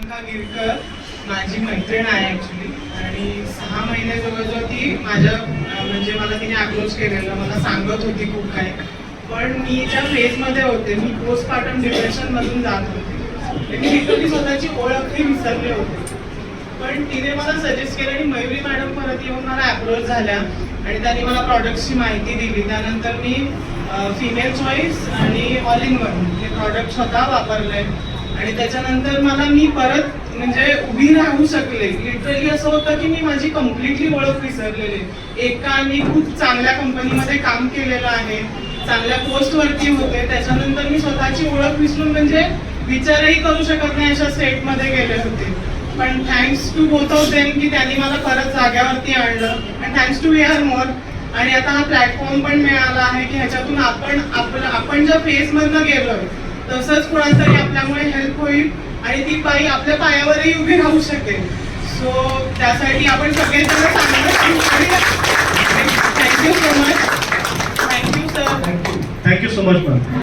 प्रियांका गिरकर माझी मैत्रीण आहे ॲक्च्युली, आणि 6 महिने जवळजवळ ती माझ्या म्हणजे मला तिने अप्रोच केलेलं, मला सांगत होती खूप काय. पण मी ज्या फेजमध्ये होते, मी पोस्टपार्टम डिप्रेशनमधून जात होते, मी लिटरली स्वतःची ओळखही विसरले होते. पण तिने मला सजेस्ट केलं आणि मयुरी मॅडम परत येऊन मला अप्रोच झाल्या आणि त्यांनी मला प्रॉडक्ट्सची माहिती दिली. त्यानंतर मी फिमेल चॉईस आणि ऑल इन वन हे प्रॉडक्ट स्वतः वापरले आणि त्याच्यानंतर मला मी परत म्हणजे उभी राहू शकले. लिटरली असं होतं की मी माझी कम्प्लिटली ओळख विसरलेली. एका मी खूप चांगल्या कंपनीमध्ये काम केलेलं आहे, चांगल्या पोस्टवरती होते, त्याच्यानंतर मी स्वतःची ओळख विसरून म्हणजे विचारही करू शकत नाही अशा स्टेटमध्ये गेले होते. पण thanks to both of them की त्यांनी मला परत जाग्यावरती आणलं, आणि thanks to we are more. आणि आता हा प्लॅटफॉर्म पण मिळाला आहे की ह्याच्यातून आपण ज्या फेजमधनं गेलोय तसंच कुणातरी आपल्यामुळे हेल्प होईल आणि ती बाई आपल्या पायावरही उभी राहू शकेल. सो त्यासाठी आपण सगळेजण चांगलं thank you so much. Thank you sir. Thank you so much ma'am.